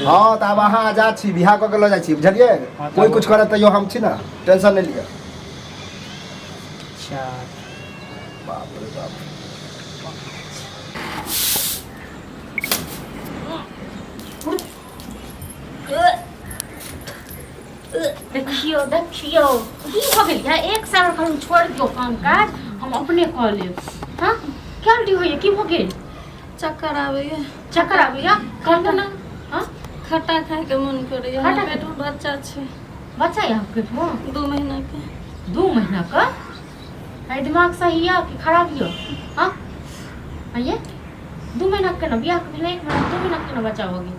हाँ तो अब अहाँ आजाद छी बिहार कऽ के लऽ जाइ छी बुझलिए कोई कुछ करे तैयो हम छी ना टेंशन नहीं लिया अच्छा बाप रे बाप देखियो देखियो की हो गेल या एक साल हम छोड़ दियो काम काज हम अपने कऽ लेब हां क्या उल्टी होइए की हो गेल चक्कर आबैया कहत ना हां खट्टा खाए के मन करैया खट्टा पेट में बच्चा छै बच्चा यहाँ पेट में 2 महीना के 2 महीना का है दिमाग सही है कि खराब है हां आइए 2 महीना के ना बियाह के 1 महीना 2 महीना के ना बच्चा हो गया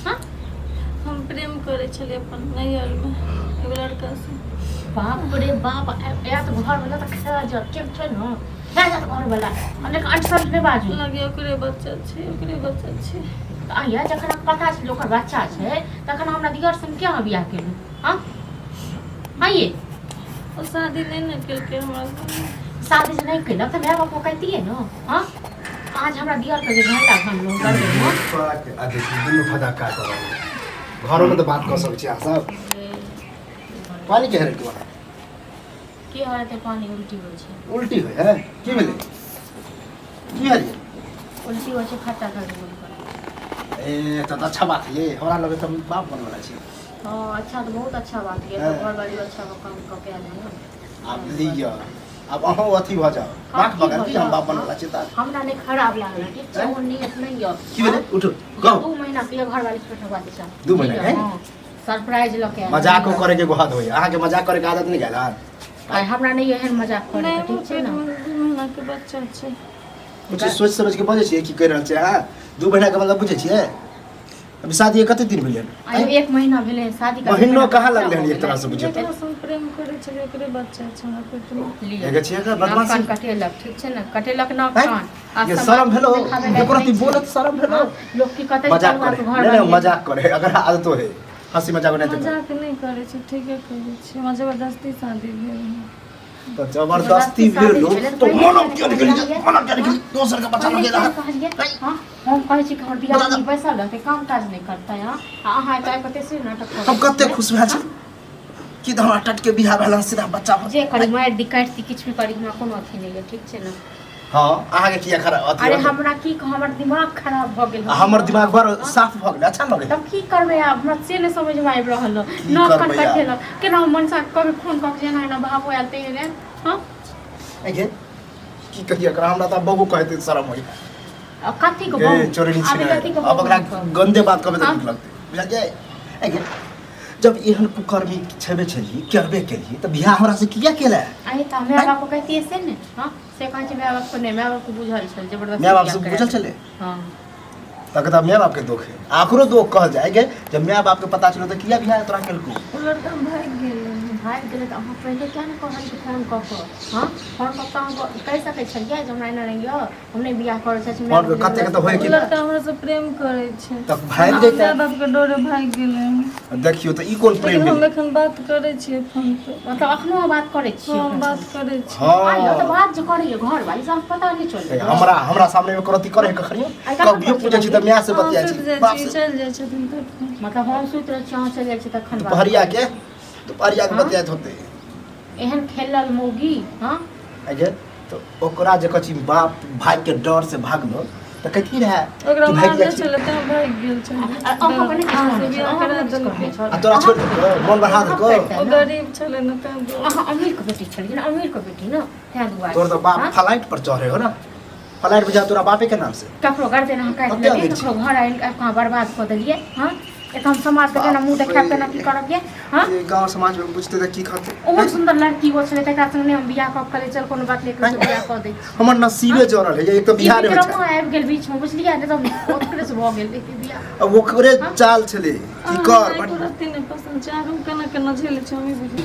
हां हम प्रेम करे छले अपन नैहर में एगो लड़का से बाप रे बाप या तो घर वाला तो खा जा केम छै न या जा घर वाला अनेक 8 साल में बाजू लगे ओकरे बच्चा छै आइया जखन पता छै ओकर बच्चा छै तखन हमरा दिगर से क्या बियाह केलु हां आइए और शादी नहीं न केलके हमरा शादी से नहीं केलक त माय बाप को कहतिए न हां आज हमरा दियर के जे घंटा हम लोग कर देबो तोरा के आ देखी दुनु फदा का करब घरों में तो बात कर सकै छी आ सब पानी के हरे के बना की हो रहते पानी उल्टी हो छै उल्टी होय है की भेलै की हरी उल्टी हो छै खट्टा कर दे ए तो अच्छा बात है ये हमरा लगे तो बाप बन वाला छी हां अच्छा तो बहुत अच्छा बात है तो घर वाली अच्छा का काम क के आल है आप लिया अब अहो अथी भ जाओ बात बगल की हम बाप बन वाला छी त हमरा ने खराब लागल ठीक छै ओ नियत नहीं है की भेलै उठो कहो 2 महीना के घर वाली पेटवा दे छ 2 महीना है सरप्राइज लके मजाक करे के गोहद होय अहाँ के मजाक करे के आदत नहीं गेल आई हमरा नहीं एहन मजाक करे के ठीक छै ना 2 महीना के बच्चा छै कुछ सोच समझ के बजे छियै की कह रहल छै हां 2 महीना के मतलब बुझे छियै अभी शादी कते दिन भेलै आई 1 महीना भेलै शादी का महीनो कहाँ लगले हन एक तरह से बुझे जेकरा से प्रेम करे छले ओकरे बच्चा छै हमरा पेट में एगे छियै का बदमाशी कान कटेलक ठीक छै ना कटेलक ना कान ये शर्म भेलो एकरो ती बोलत शर्म भेलो लोग की कते मजाक करे नहीं मजाक करे अगर आदत है हंसी मजाक नहीं मजाक नहीं करे छै ठीके कहै छै हमरा जबरदस्ती शादी भेल तो जबरदस्ती भेल तो मनो क्यों निकली दोसर का बच्चा लगे रहा हां हम कहै छी कि हमर बियाह में बैसल रहते काम काज नहीं करता है अहाँ काय कते से नाटक हम कते खुश भए छी कि हमरा टट के बियाह भेला सीधा बच्चा जे करी मार दी काट दी किछ भी करी हमरा कोनो अथी नहीं है ठीक छै ना हां अहाँ के किया खराब अथी अरे हमरा की हमर दिमाग खराब भ गेल हमर दिमाग बड़ साफ भ गेल अच्छा लगे तब की करबे आब हमरा से ने समझ में आबि रहल न कन कटेल केना मनसा कभी फोन क के जेना ना भावो आते रे हां एगे की कहिया कर हमरा त बबू कहते शर्म होई अब कथी को ए चोरी नहीं अब अगला गंदे बात कबे तक लगते बुझा जाए एगे जब एहन कुकर्मी छबे छली करबे केली त बियाह हमरा से किया केला आई त हमरा बाप को कहती है से ने हां से कहै छै माय बाप को नहीं माय बाप को बुझल छल जबरदस्ती माय बाप से बुझल चले हां तक माय बाप के दोख है आखरो दोख कह जाएगे जब माय बाप के पता चलो तो किया बियाह तोरा केलको लड़का भाग गेल त हम पहले क्या न कहल कि फोन क के हां फोन क के हम कह सकै छलिए जे हमरा एना रहियो हम नहीं बियाह करे छै और कते के तो होय कि लड़का हमरा से प्रेम करे छै तब भाग जैते माय बाप के डरे भाग गेलै देखियो तो ई कोन प्रेम हम एखन बात करे छियै फोन पे मतलब अखनो बात करे छी हम बात करे छी हां तो बात जो करिए घर वाली सब पता नहीं चले हमरा सामने में करती करे कखरियो कभियो पूछे छी त म्या से बतिया छी बाप से चल जाय छथिन तक मतलब हम सुत रह छी चल जाय छी तखन दोपहरिया के बतियात होते एहन खेलल मोगी हां अगे तो ओकरा जे कछि बाप भाई के डर से भागलो त कथि रहे ओकरा मारले चले त भाग गेल छै अहाँ कने आ तोरा छोड़ दे मन बढ़ा दे को ओ गरीब छले न त अहाँ अमीर के बेटी छली ना अमीर के बेटी ना त्या दुआ तोर तो बाप फ्लाइट पर चढ़े हो ना फ्लाइट पे जा तोरा बापे के नाम से ककरो गर्दन अहाँ काट लेलिए ककरो घर आइल कहाँ बर्बाद क देलिए हां एक हम समाज के केना मुंह देखाब केना की करब ये हां ये गांव समाज में पूछते त की खाते बहुत सुंदर लड़की हो छले तकरा संगे हम बियाह क करे चल कोनो बात लेके बियाह क दे हमर नसीबे जरल है एक तो बिहार में छै आबि गेल बीच में बुझलिए ने तो ओकरे से भ गेल बियाह अब ओकरे चाल छले की कर बट ने पसंद छै हम केना केना झेले छै हम बुझी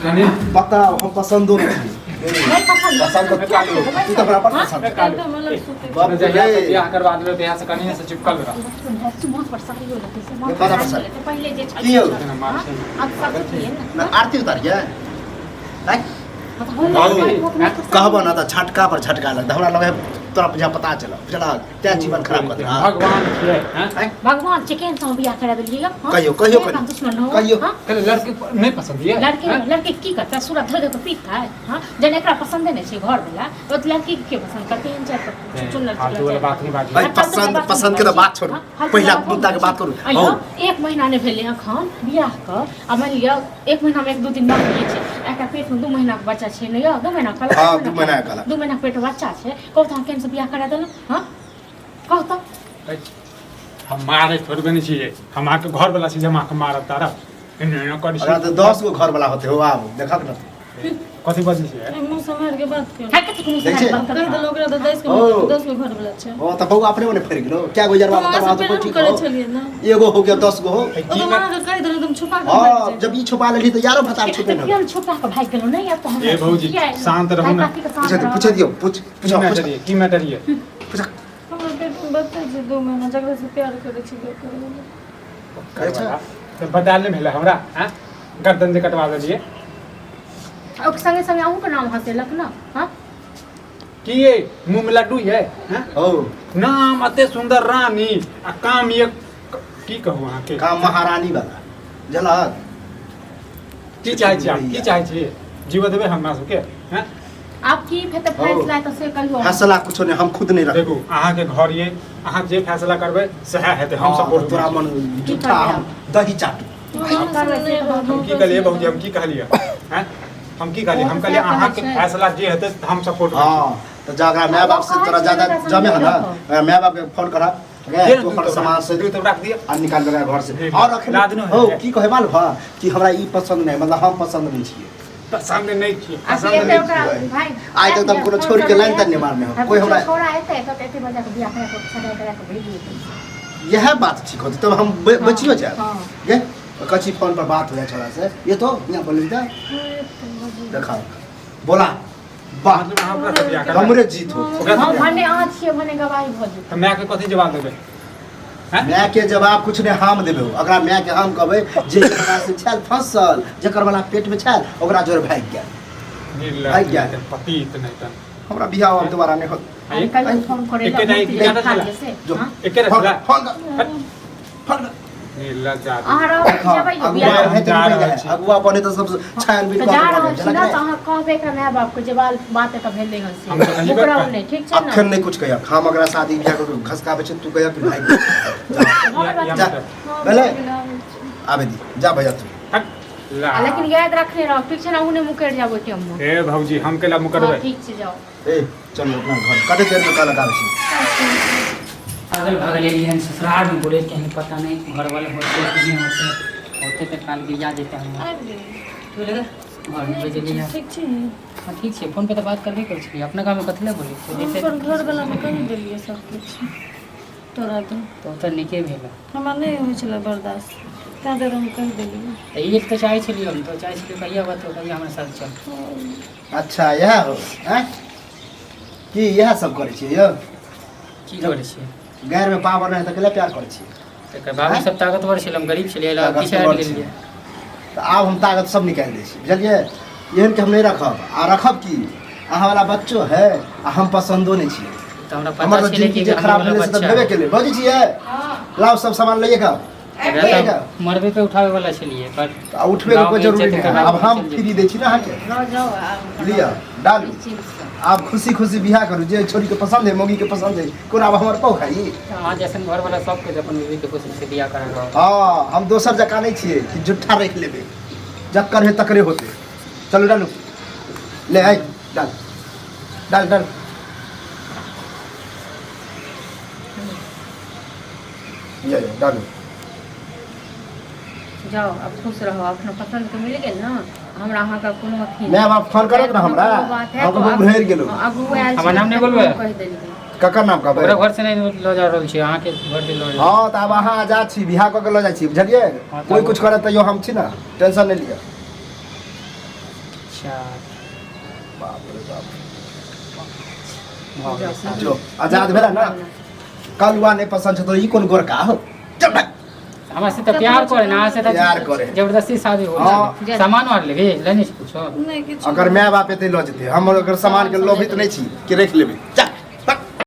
बता हम पसंदो नहीं पसंद को क्या लो तू तो बड़ा पसंद बाप जहिया से बियाह करवा देबे बियाह से कनिया से चिपकल रह बहुत परेशानी हो जाती है पहले जे की हो अब सब किए ना आरती उतारिए नहीं कहबो ना त झटका पर झटका लगता हमरा लगे तोरा बुझा पता चला बुझला त्या जीवन खराब कर रहा भगवान छियै हैं भगवान चिकन सा बियाह करा देलिए हां कहियो कहियो कहले लड़की नहीं पसंद है लड़के की करता सूरत धर के पीता है हां जने एकरा पसंद नहीं छै घर वाला ओ लड़की के पसंद करते हैं चाहे चुन फालतू वाला बात नहीं बात भाई पसंद के तो बात छोड़ू पहला मुद्दा के बात करू अयो 1 महीना ने भेले अखन बियाह क आ मान लिया 1 महीना में 1-2 दिन मार लिए छै एकरा पेट में 2 महीना के बच्चा छै नै 2 महीना कल हां 2 महीना कल 2 महीना पेट बच्चा छै कहू त हम केन से बियाह करा देल हां कहू त हम मारे थोड़बे नहीं छियै हम आके घर वाला से जमा के मारब तारा एने करी अरे तो 10 गो घर वाला होते हो आब देखत न कथी बजै छियै मुंह संभाल के बात कर है कते मुंह से बात कह कर दे लोग तो 10 गो घर वाला छै ओ त बहू अपने मने फेर गेलो क्या गुजरवा हम तो प्रेम करे छलिए ना एगो हो गया 10 गो हो ओ तो मां के कह दे एकदम छुपा के हां जब ई छुपा लेली तो यारो भतार छुपे न केन छुपा के भाग गेलो नहीं अब तो हम ए भौजी शांत रहू ना पूछ दियो पूछ की मैटर ये हमरा पेट में बच्चा छै 2 महीना जकरा से प्यार करे छी करे अच्छा तो बता ले भेला हमरा हैं गर्दन से कटवा देलिए और संगे संगे अहू के नाम हसेलक ना हां की ये मुंह में लड्डू है हैं हो नाम अते सुंदर रानी आ काम ये की कहू अहाँ के काम महारानी वाला जला की चाहे छी आप की चाहे छी जीव देबे हमरा सबके हैं आप की फेत फैसला तो से कहियो फैसला कुछो नहीं हम खुद नहीं रख देखू अहाँ के घर ये अहाँ जे फैसला करबै सह हेतै हम सपोर्ट तोरा मन झूठा दही चाटू हम की कहलिए बहुजी हम की कहलिए हैं हम की कहलिए हम कहलिए अहाँ के फैसला जे हेतै हम सपोर्ट हां तो जागरा माय बाप से तोरा ज्यादा जमे है ना माय बाप के फोन करा तो पर सामान से तो रख दिया और निकाल के घर से और रख हो की कहे मालूम हां कि हमरा ई पसंद नहीं मतलब हम पसंद नहीं छिए पसंद नहीं छी पसंद नहीं भाई आज तक तुम कोनो छोड़ के लाइन तक नहीं मारने हो कोई हमरा छोड़ा है तो एते बजा के बियाह करे को सदा करे को भेज दिए यह बात ठीक होती तब हम बचियो जाए ये कच्ची फोन पर बात हो जाए छोरा से ये तो यहां बोल लीजिए देखा बोला बात हमरे जीत हो हम भने आ छिए भने गवाही भ जेत तो मैं के कथी जवाब देबे मैं के जवाब कुछ ने हम देबे अगर मैं के हम कहबे जे हमरा से छल फसल जकर वाला पेट में छल ओकरा जोर भाग गया निर्लज पति इतने तन हमरा बियाह अब दोबारा नहीं होत कल फोन करे एके नहीं किया था जो एके रखला फोन निर्लज जात आरो जबै बियाह अगुआ बने तो सब छान भी जा रहल छी ना त अहाँ कहबे के माय बाप के जवाल बात त भेले हन से ओकरा नहीं ठीक छै ना अखन नहीं कुछ कहिया हम अगला शादी बियाह को घसकाबे छै तू कहिया कि भाई जा भले आबे दी जा भैया तू लेकिन याद रखने रहो ठीक छै ना उने मुकर जाबो टेम में ए भौजी हम केला मुकरबै ठीक छै जाओ ए चलो अपना घर कते देर में का लगाबे छी अगल बगल एलियन ससुराल में बोले कहीं पता नहीं घर वाले होते कि नहीं होते तो काल गिरा देते हैं तो लगा घर में भेज लिया ठीक छै हाँ ठीक है फोन पे तो बात करबे कर छी अपना काम में कथले बोली तो जैसे पर घर वाला में कहि देलिए सब कुछ तोरा तो निके भेल हमरा नहीं होय छले बर्दाश्त ता दे हम कहि देलिए तो ये तो चाहे छलिए हम तो चाहे छलिए कहिया बात हो कहिया हमारे साथ चल अच्छा यह हो हैं कि यह सब करे छी यो की करे छी गैर में पावर नहीं त केला प्यार करे छी तकर बाबू सब ताकतवर छल हम गरीब छलिए ला पीछे हट गेलिए तो आब हम ताकत सब निकाल दै छी बुझलिए एहन के हम नहीं रखब आ रखब की अहाँ वाला बच्चो है आ हम पसंदो नहीं छी तो हमरा हमर पता छले जिंदगी कि के खराब भेले से तो भेबे केले भौजी छी है लाओ सब सामान लइए का मरबे पे उठावे वाला छलिए पर उठबे के कोई जरूरी नहीं है अब हम फ्री दै छी ना अहाँ के जाओ लिया डालू आप खुशी खुशी बियाह करू जे छोरी के पसंद है मौगी के पसंद है कोन अब हमर पाउ खाई हां जैसे घर वाला सब के अपन बीवी के खुशी से बियाह करा रहो हां हम दोसर जका नहीं छिए कि जुठा रख लेबे जक्कर है तकरे होते चलो डालू ले आई डाल डाल डाल ये डालू जाओ अब खुश रहो अपना पसंद के मिल गेल ना हमरा अहाँ का कोनो अथी मैं आप फोन करत ना हमरा हमको भुलेर गेलो अगु आयल हमर नाम नहीं बोलबे कह देलिए ककर नाम कहबे ओकरा घर से नहीं लो जा रहल छी अहाँ के घर से लो जा हां त अब अहाँ आजाद छी बियाह क के ल जाय छी बुझलिए कोई कुछ करे त यो हम छी ना टेंशन नहीं लिया अच्छा बाप रे बाप भाग जो आजाद भेला ना कलुआ नहीं पसंद छ तो ई कोन गोरका हो चल हमरा से तो प्यार करे ना से तो प्यार करे। जबरदस्ती शादी हो हाँ। सामान वार लेबे लेने से पूछो नहीं किछ अगर मैं बाप एते ल जेते हम अगर सामान के लोभित नहीं छी कि रख लेबे चल